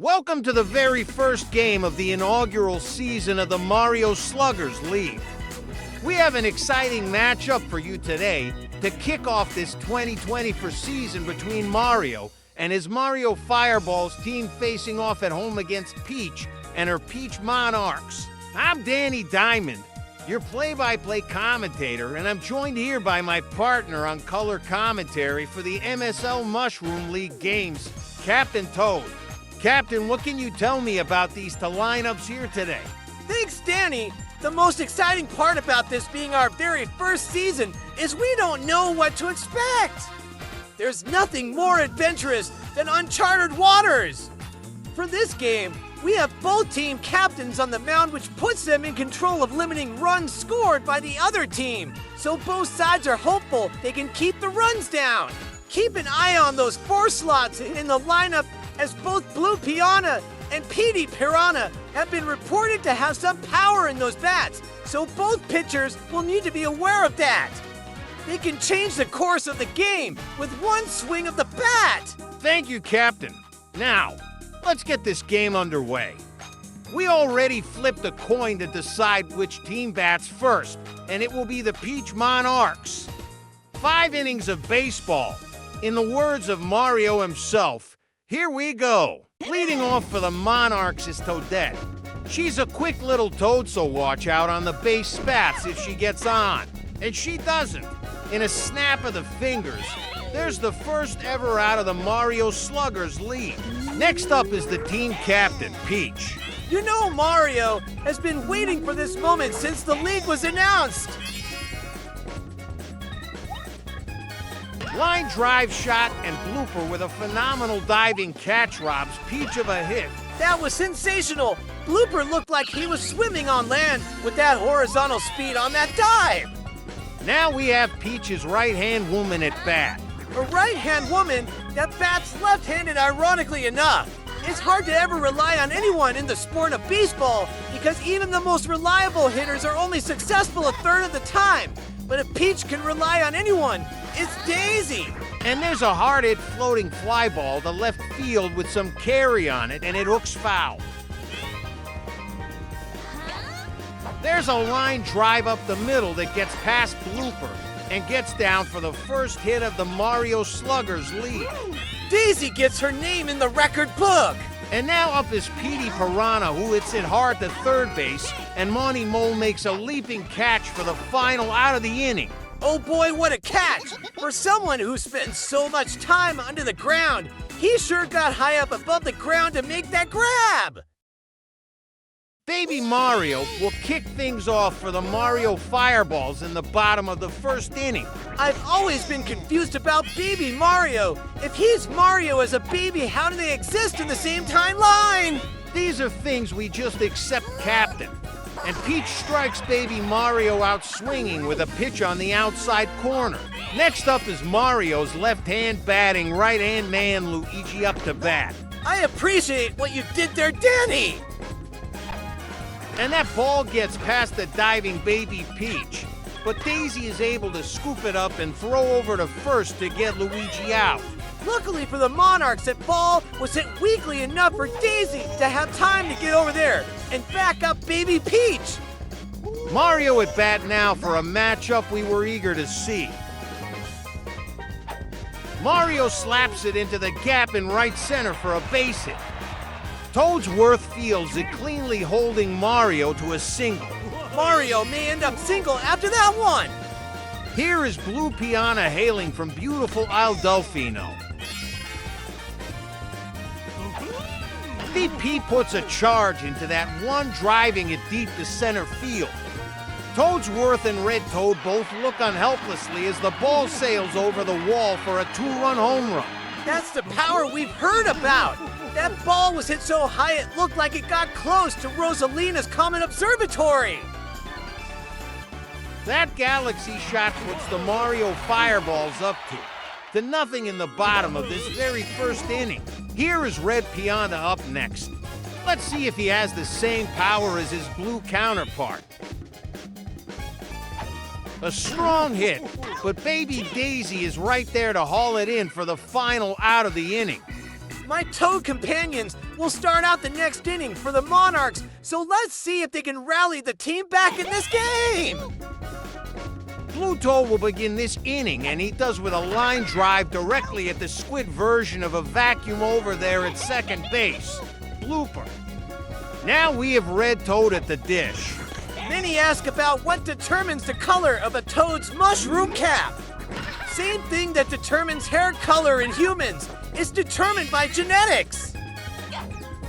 Welcome to the very first game of the inaugural season of the Mario Sluggers League. We have an exciting matchup for you today to kick off this 2024 season between Mario and his Mario Fireballs team facing off at home against Peach and her Peach Monarchs. I'm Danny Diamond, your play-by-play commentator, and I'm joined here by my partner on color commentary for the MSL Mushroom League games, Captain Toad. Captain, what can you tell me about these lineups here today? Thanks, Danny. The most exciting part about this being our very first season is we don't know what to expect. There's nothing more adventurous than uncharted waters. For this game, we have both team captains on the mound, which puts them in control of limiting runs scored by the other team. So both sides are hopeful they can keep the runs down. Keep an eye on those 4 slots in the lineup, as both Blue Piranha and Petey Piranha have been reported to have some power in those bats, so both pitchers will need to be aware of that. They can change the course of the game with one swing of the bat. Thank you, Captain. Now, let's get this game underway. We already flipped a coin to decide which team bats first, and it will be the Peach Monarchs. 5 innings of baseball. In the words of Mario himself, here we go. Leading off for the Monarchs is Toadette. She's a quick little toad, so watch out on the base spats if she gets on. And she doesn't. In a snap of the fingers, there's the first ever out of the Mario Sluggers League. Next up is the team captain, Peach. You know Mario has been waiting for this moment since the league was announced. Line drive shot and blooper with a phenomenal diving catch robs Peach of a hit. That was sensational. Blooper looked like he was swimming on land with that horizontal speed on that dive. Now we have Peach's right-hand woman at bat. A right-hand woman that bats left-handed, ironically enough. It's hard to ever rely on anyone in the sport of baseball because even the most reliable hitters are only successful a third of the time. But if Peach can rely on anyone, it's Daisy. And there's a hard-hit floating fly ball to left field with some carry on it, and it hooks foul. There's a line drive up the middle that gets past Blooper and gets down for the first hit of the Mario Sluggers League. Daisy gets her name in the record book. And now up is Petey Piranha, who hits it hard to third base, and Monty Mole makes a leaping catch for the final out of the inning. Oh boy, what a catch! For someone who spends so much time under the ground, he sure got high up above the ground to make that grab! Baby Mario will kick things off for the Mario Fireballs in the bottom of the first inning. I've always been confused about Baby Mario. If he's Mario as a baby, how do they exist in the same timeline? These are things we just accept, Captain. And Peach strikes Baby Mario out swinging with a pitch on the outside corner. Next up is Mario's left-hand batting right-hand man Luigi up to bat. I appreciate what you did there, Danny! And that ball gets past the diving Baby Peach, but Daisy is able to scoop it up and throw over to first to get Luigi out. Luckily for the Monarchs, that ball was hit weakly enough for Daisy to have time to get over there and back up Baby Peach. Mario at bat now for a matchup we were eager to see. Mario slaps it into the gap in right center for a base hit. Toadsworth fields it cleanly, holding Mario to a single. Mario may end up single after that one. Here is Blue Piranha hailing from beautiful Isle Delfino. VP puts a charge into that one, driving it deep to center field. Toadsworth and Red Toad both look on helplessly as the ball sails over the wall for a 2-run home run. That's the power we've heard about. That ball was hit so high it looked like it got close to Rosalina's Comet Observatory. That galaxy shot puts the Mario Fireballs up to nothing in the bottom of this very first inning. Here is Red Piranha up next. Let's see if he has the same power as his blue counterpart. A strong hit, but Baby Daisy is right there to haul it in for the final out of the inning. My Toad companions will start out the next inning for the Monarchs, so let's see if they can rally the team back in this game! Blue Toad will begin this inning, and he does with a line drive directly at the squid version of a vacuum over there at second base. Blooper. Now we have Red Toad at the dish. Many ask about what determines the color of a toad's mushroom cap. Same thing that determines hair color in humans is determined by genetics.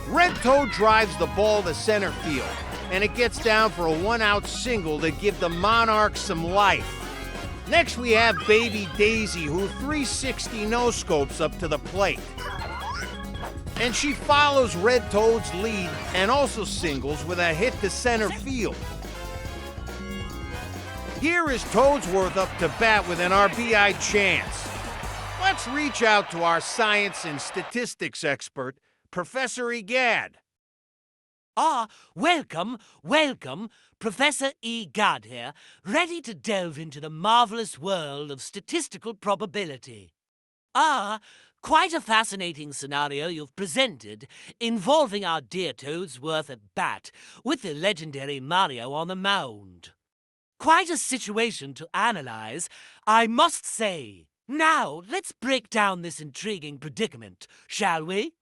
Red Toad drives the ball to center field, and it gets down for a one-out single to give the Monarchs some life. Next we have Baby Daisy, who 360 no-scopes up to the plate. And she follows Red Toad's lead and also singles with a hit to center field. Here is Toadsworth up to bat with an RBI chance. Let's reach out to our science and statistics expert, Professor Egad. Welcome. Professor Egad here, ready to delve into the marvelous world of statistical probability. Quite a fascinating scenario you've presented, involving our dear Toadsworth at bat, with the legendary Mario on the mound. Quite a situation to analyze, I must say. Now, let's break down this intriguing predicament, shall we?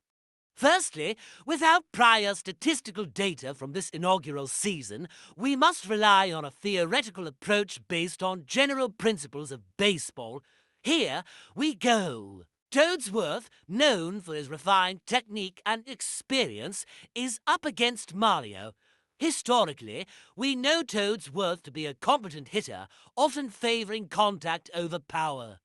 Firstly, without prior statistical data from this inaugural season, we must rely on a theoretical approach based on general principles of baseball. Here we go. Toadsworth, known for his refined technique and experience, is up against Mario. Historically, we know Toadsworth to be a competent hitter, often favoring contact over power.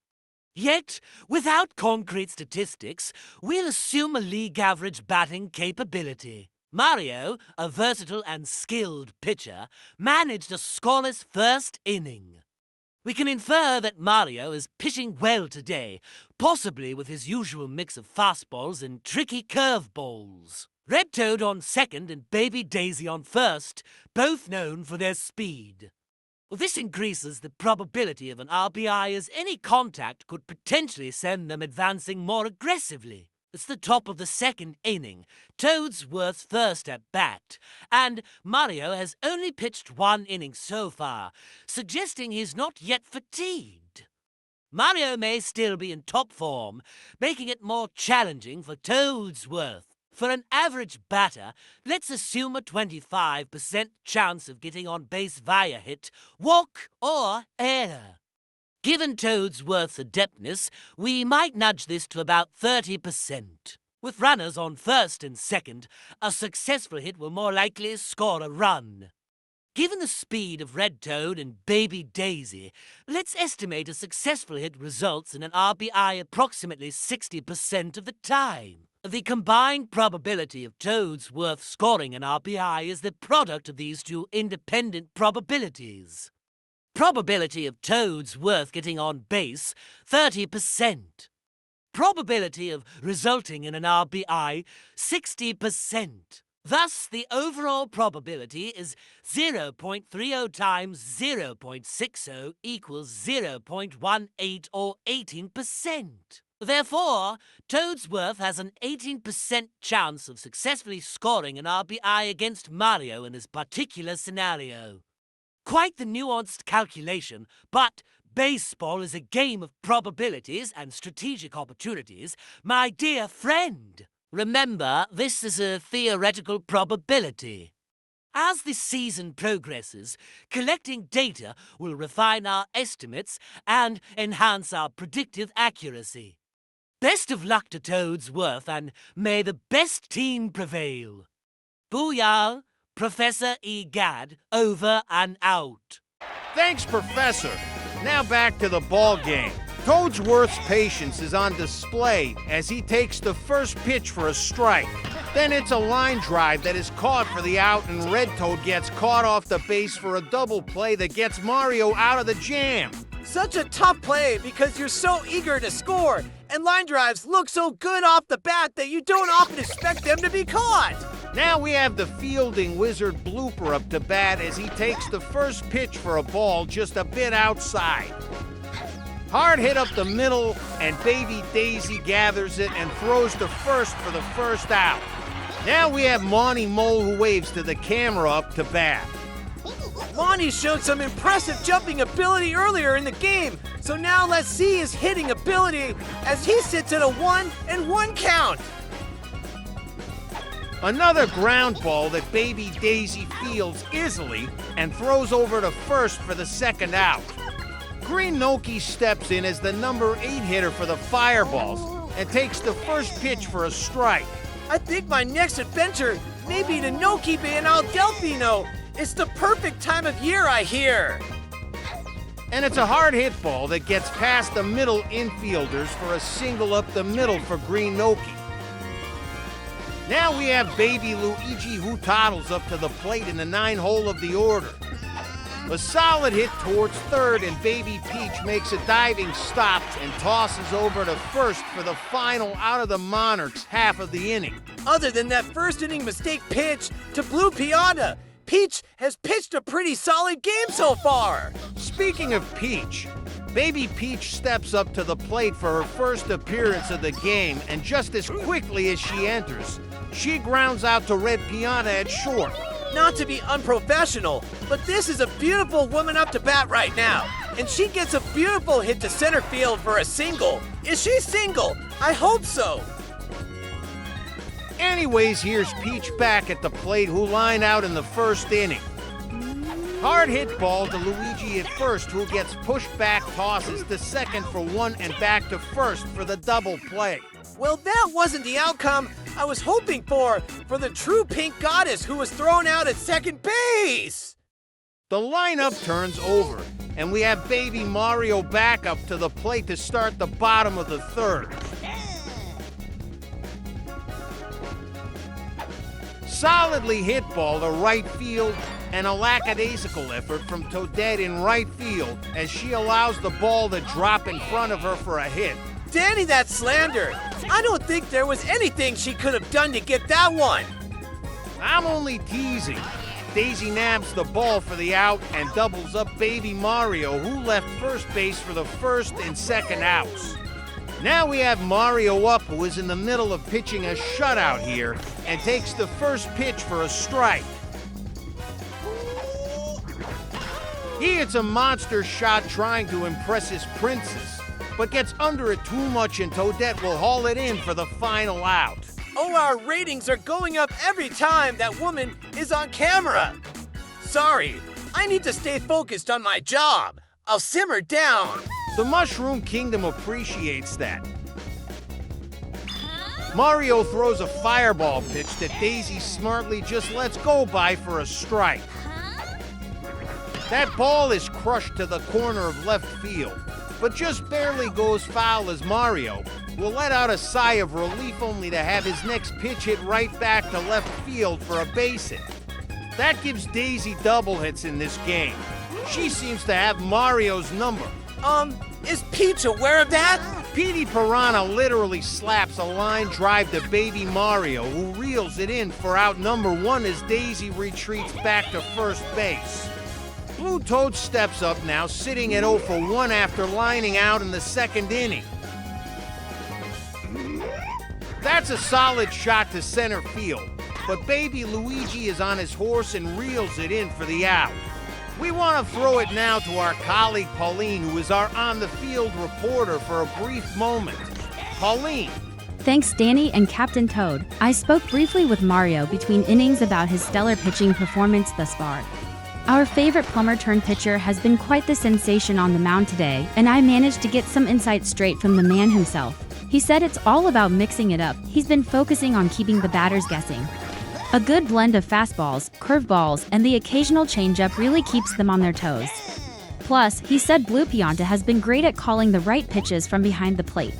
Yet, without concrete statistics, we'll assume a league average batting capability. Mario, a versatile and skilled pitcher, managed a scoreless first inning. We can infer that Mario is pitching well today, possibly with his usual mix of fastballs and tricky curveballs. Red Toad on second and Baby Daisy on first, both known for their speed. This increases the probability of an RBI, as any contact could potentially send them advancing more aggressively. It's the top of the second inning, Toadsworth's first at bat, and Mario has only pitched one inning so far, suggesting he's not yet fatigued. Mario may still be in top form, making it more challenging for Toadsworth. For an average batter, let's assume a 25% chance of getting on base via hit, walk, or error. Given Toadsworth's adeptness, we might nudge this to about 30%. With runners on first and second, a successful hit will more likely score a run. Given the speed of Red Toad and Baby Daisy, let's estimate a successful hit results in an RBI approximately 60% of the time. The combined probability of Toadsworth scoring an RBI is the product of these two independent probabilities. Probability of Toadsworth getting on base, 30%. Probability of resulting in an RBI, 60%. Thus, the overall probability is 0.30 times 0.60 equals 0.18 or 18%. Therefore, Toadsworth has an 18% chance of successfully scoring an RBI against Mario in this particular scenario. Quite the nuanced calculation, but baseball is a game of probabilities and strategic opportunities, my dear friend. Remember, this is a theoretical probability. As the season progresses, collecting data will refine our estimates and enhance our predictive accuracy. Best of luck to Toadsworth, and may the best team prevail. Booyah! Professor Egad, over and out. Thanks, Professor. Now back to the ball game. Toadsworth's patience is on display as he takes the first pitch for a strike. Then it's a line drive that is caught for the out, and Red Toad gets caught off the base for a double play that gets Mario out of the jam. Such a tough play because you're so eager to score, and line drives look so good off the bat that you don't often expect them to be caught. Now we have the fielding wizard Blooper up to bat as he takes the first pitch for a ball just a bit outside. Hard hit up the middle, and baby Daisy gathers it and throws to first for the first out. Now we have Monty Mole who waves to the camera up to bat. Monty showed some impressive jumping ability earlier in the game, so now let's see his hitting ability as he sits at a 1-1 count. Another ground ball that baby Daisy fields easily and throws over to first for the second out. Green Noki steps in as the number 8 hitter for the Fireballs and takes the first pitch for a strike. I think my next adventure may be to Noki Bay in Al Delfino. It's the perfect time of year, I hear. And it's a hard hit ball that gets past the middle infielders for a single up the middle for Green Noki. Now we have baby Luigi who toddles up to the plate in the 9-hole of the order. A solid hit towards third, and baby Peach makes a diving stop and tosses over to first for the final out of the Monarchs half of the inning. Other than that first inning mistake pitch to Blue Pianta, Peach has pitched a pretty solid game so far. Speaking of Peach, baby Peach steps up to the plate for her first appearance of the game, and just as quickly as she enters, she grounds out to Red Pianta at short. Not to be unprofessional, but this is a beautiful woman up to bat right now, and she gets a beautiful hit to center field for a single. Is she single? I hope so. Anyways, here's Peach back at the plate who line out in the first inning. Hard hit ball to Luigi at first, who gets pushed back, tosses to second for one, and back to first for the double play. Well, that wasn't the outcome I was hoping for the true pink goddess who was thrown out at second base. The lineup turns over, and we have baby Mario back up to the plate to start the bottom of the third. Solidly hit ball to right field, and a lackadaisical effort from Toadette in right field as she allows the ball to drop in front of her for a hit. Danny, that's slander. I don't think there was anything she could have done to get that one. I'm only teasing. Daisy nabs the ball for the out and doubles up baby Mario, who left first base for the first and second outs. Now we have Mario up, who is in the middle of pitching a shutout here and takes the first pitch for a strike. He hits a monster shot trying to impress his princess, but gets under it too much, and Toadette will haul it in for the final out. Oh, our ratings are going up every time that woman is on camera. Sorry, I need to stay focused on my job. I'll simmer down. The Mushroom Kingdom appreciates that. Mario throws a fireball pitch that Daisy smartly just lets go by for a strike. That ball is crushed to the corner of left field, but just barely goes foul as Mario will let out a sigh of relief only to have his next pitch hit right back to left field for a base hit. That gives Daisy double hits in this game. She seems to have Mario's number. Is Peach aware of that? Petey Piranha literally slaps a line drive to baby Mario, who reels it in for out number 1 as Daisy retreats back to first base. Blue Toad steps up now, sitting at 0 for 1 after lining out in the second inning. That's a solid shot to center field, but baby Luigi is on his horse and reels it in for the out. We want to throw it now to our colleague Pauline, who is our on-the-field reporter, for a brief moment. Pauline. Thanks, Danny and Captain Toad. I spoke briefly with Mario between innings about his stellar pitching performance thus far. Our favorite plumber-turned-pitcher has been quite the sensation on the mound today, and I managed to get some insight straight from the man himself. He said it's all about mixing it up. He's been focusing on keeping the batters guessing. A good blend of fastballs, curveballs, and the occasional changeup really keeps them on their toes. Plus, he said Blue Pianta has been great at calling the right pitches from behind the plate.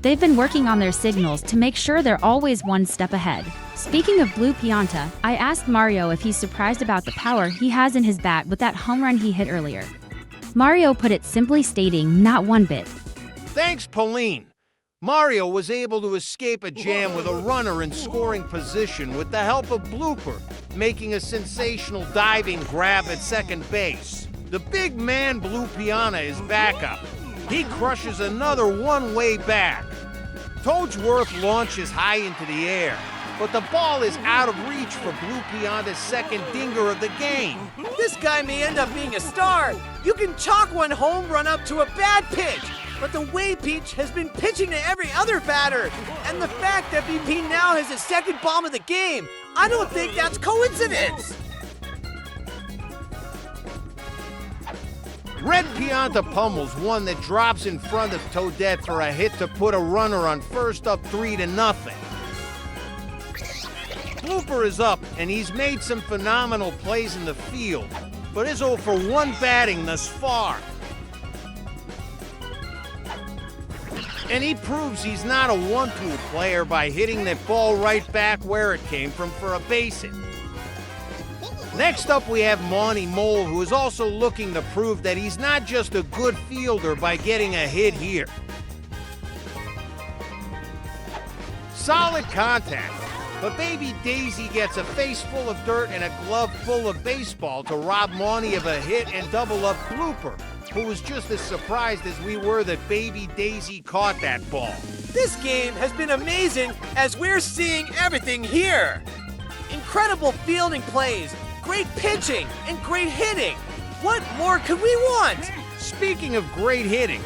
They've been working on their signals to make sure they're always one step ahead. Speaking of Blue Pianta, I asked Mario if he's surprised about the power he has in his bat with that home run he hit earlier. Mario put it simply, stating, "Not one bit." Thanks, Pauline. Mario was able to escape a jam with a runner in scoring position with the help of Blooper, making a sensational diving grab at second base. The big man Blue Pianta is back up, He crushes another one-way back. Toadsworth launches high into the air, but the ball is out of reach for Blue Pianta's second dinger of the game. This guy may end up being a star. You can chalk one home run up to a bad pitch, but the way Peach has been pitching to every other batter, and the fact that BP now has his second bomb of the game, I don't think that's coincidence. Red Pianta pummels one that drops in front of Toadette for a hit to put a runner on first, up 3-0. Blooper is up, and he's made some phenomenal plays in the field, but is 0 for 1 batting thus far. And he proves he's not a one-tool player by hitting that ball right back where it came from for a base hit. Next up, we have Monty Mole, who is also looking to prove that he's not just a good fielder by getting a hit here. Solid contact, but Baby Daisy gets a face full of dirt and a glove full of baseball to rob Monty of a hit and double up Blooper, who was just as surprised as we were that Baby Daisy caught that ball. This game has been amazing as we're seeing everything here. Incredible fielding plays, great pitching, and great hitting. What more could we want? Speaking of great hitting,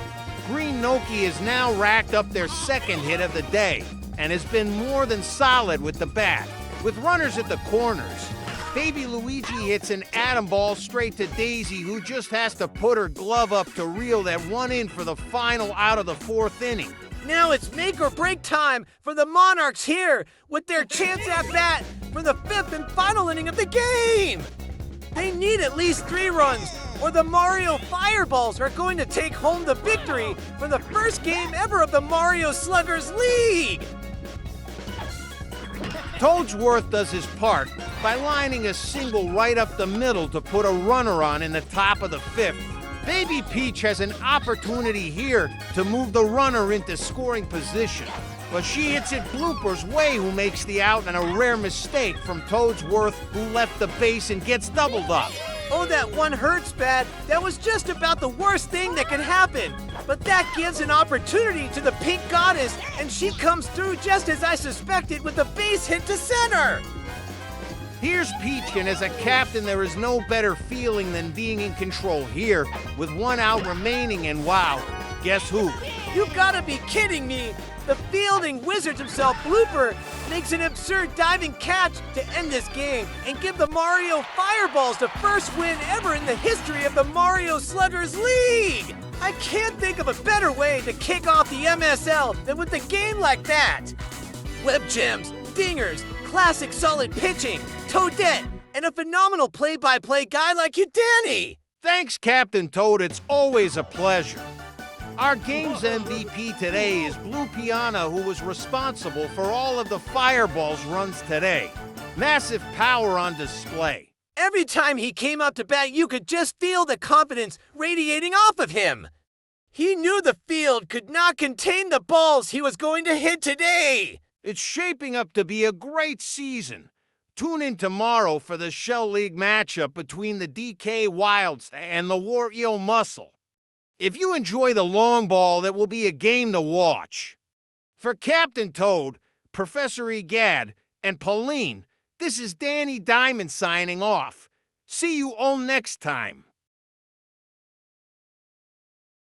Green Noki has now racked up their second hit of the day and has been more than solid with the bat. With runners at the corners, Baby Luigi hits an atom ball straight to Daisy, who just has to put her glove up to reel that one in for the final out of the 4th inning. Now it's make or break time for the Monarchs here with their chance at bat for the 5th and final inning of the game. They need at least 3 runs or the Mario Fireballs are going to take home the victory for the first game ever of the Mario Sluggers League. Toadsworth does his part by lining a single right up the middle to put a runner on in the top of the 5th. Baby Peach has an opportunity here to move the runner into scoring position, but she hits it Blooper's way, who makes the out, and a rare mistake from Toadsworth, who left the base and gets doubled up. Oh, that one hurts bad. That was just about the worst thing that could happen. But that gives an opportunity to the Pink Goddess, and she comes through just as I suspected with a base hit to center. Here's Peach, and as a captain, there is no better feeling than being in control here, with 1 out remaining, and wow, guess who? You gotta be kidding me! The fielding wizard himself, Blooper, makes an absurd diving catch to end this game and give the Mario Fireballs the first win ever in the history of the Mario Sluggers League! I can't think of a better way to kick off the MSL than with a game like that! Web gems, dingers, classic solid pitching, Toadette, and a phenomenal play-by-play guy like you, Danny! Thanks, Captain Toad. It's always a pleasure. Our game's MVP today is Blue Pianta, who was responsible for all of the Fireballs runs today. Massive power on display. Every time he came up to bat, you could just feel the confidence radiating off of him. He knew the field could not contain the balls he was going to hit today. It's shaping up to be a great season. Tune in tomorrow for the Shell League matchup between the DK Wilds and the Wario Muscle. If you enjoy the long ball, that will be a game to watch. For Captain Toad, Professor Egad, and Pauline, this is Danny Diamond signing off. See you all next time.